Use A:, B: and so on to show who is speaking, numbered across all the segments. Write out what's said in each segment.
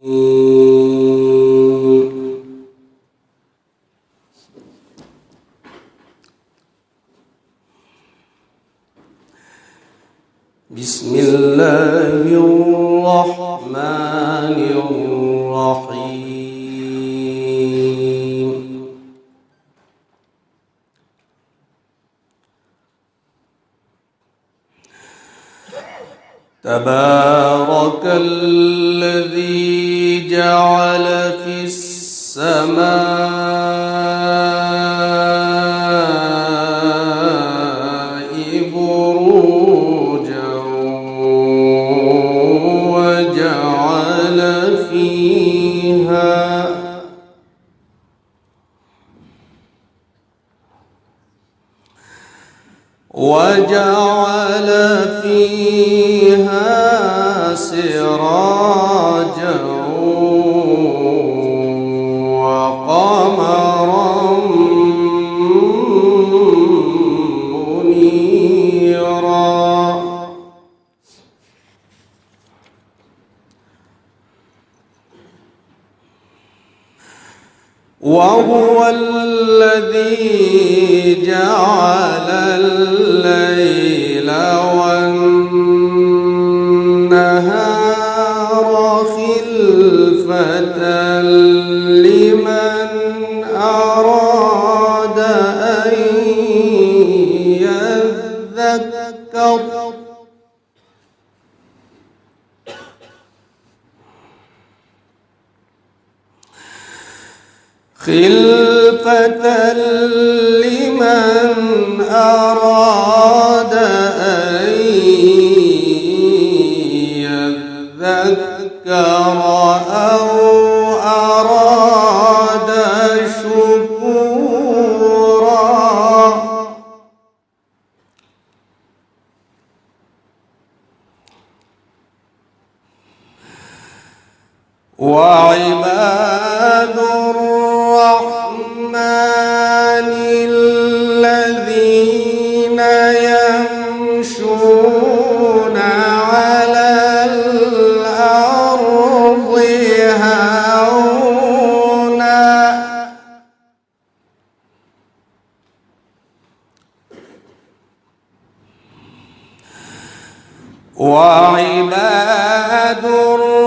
A: بسم الله الرحمن الرحيم. تبارك الذي جعل في السماء بروجا وجعل فيها سراجا وقمرا منيرا. وهو الذي جعل الليل والنهار خلفة لمن أراد أن يذكر أو أراد شكورا. وعباد الرحمن الذين يمشون على الأرض هونا وعباد الرحمن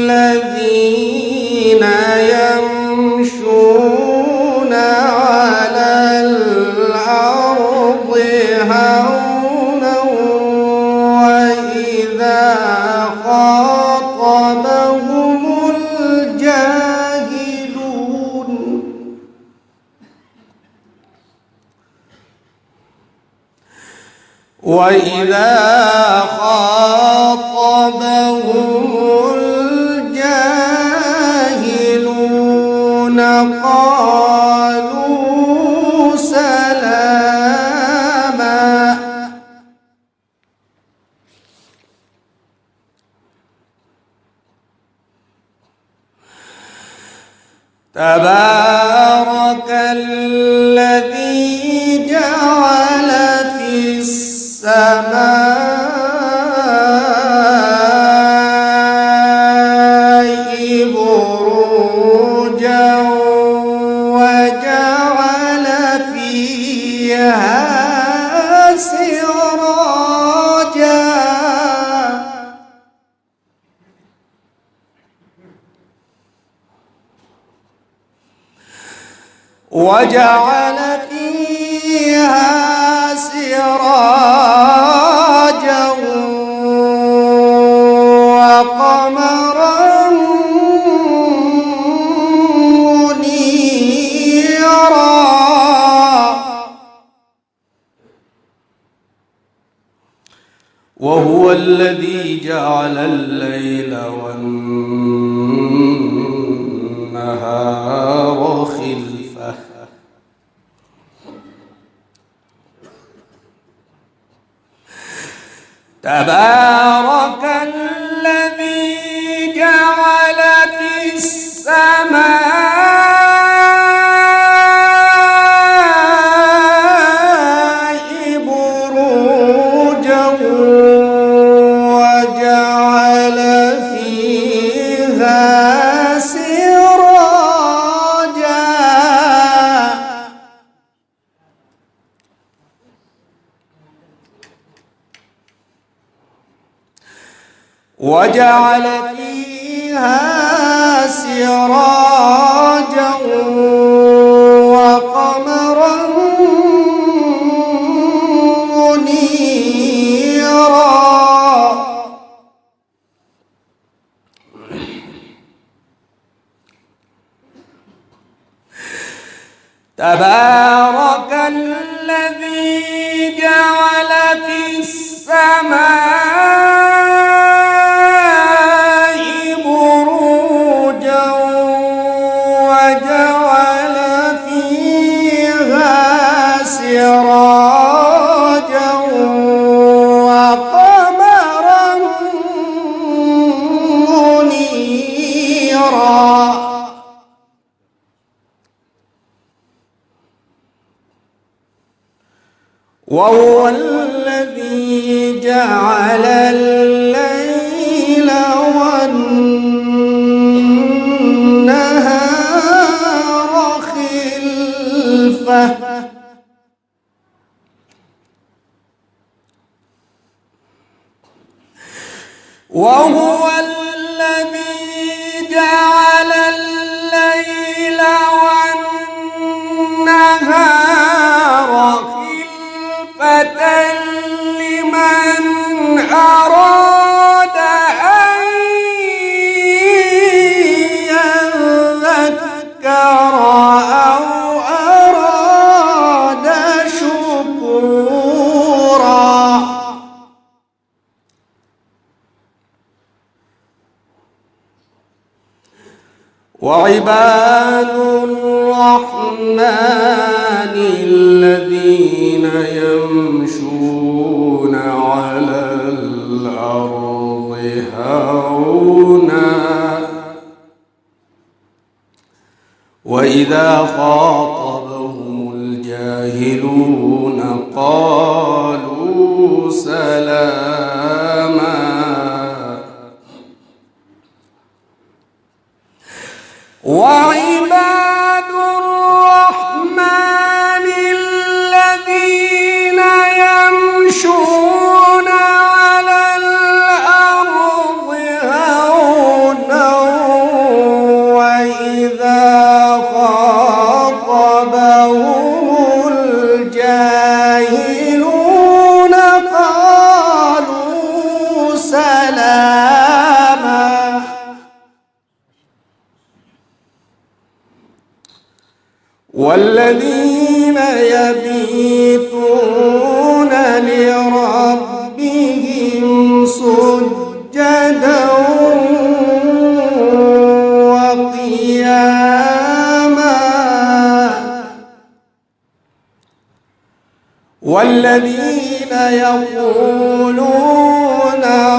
A: الذين يمشون على الأرض هونا وإذا خاطبهم الجاهلون قالوا سلاما. تبارك الذي جعل في السماء بروجا وجعل فيها سراجا وقمرا منيرا. وهو الذي جعل الليل والنهار خلفة تبارك الذي جعل في السماء بروجا وجعل وجعل فيها سراجا وقمرا منيرا. تبارك الذي جعل في السماء بروجا وجعل فيها سراجا وقمرا منيرا. وهو الذي جعل الليل والنهار خلفة وهو الذي جعل الليل والنهار لمن أراد أن يذكر أو أراد شكورا. وعباد الرحمن الذين يمشون على الأرض هونا وإذا خاطبهم الجاهلون قالوا سلاما. وعباد الرحمن الذين يمشون على الأرض هونا وإذا خاطبهم الجاهلون قالوا سلاما. والذين يبيتون لربهم سجدا وقياما. والذين يقولون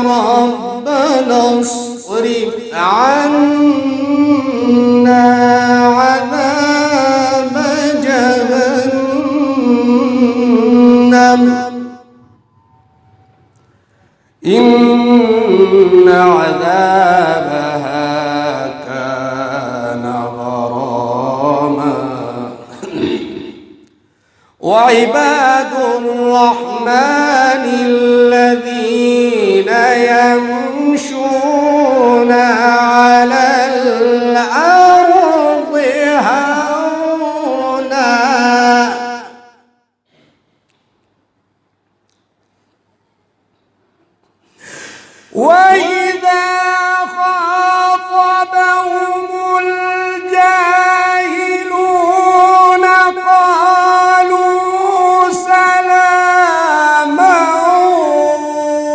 A: ربنا اصرف عنا عذاب جهنم إن عذابها كان غراما. وعباد الرحمن الذين يمشون على الأرض هونا وإذا خاطبهم الجاهلون قالوا سلاما.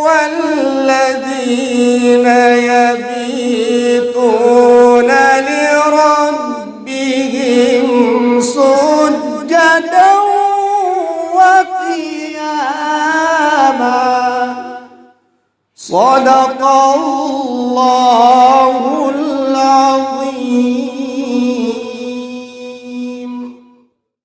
A: والذين يبيتون لربهم سجدا وقياما. صدق الله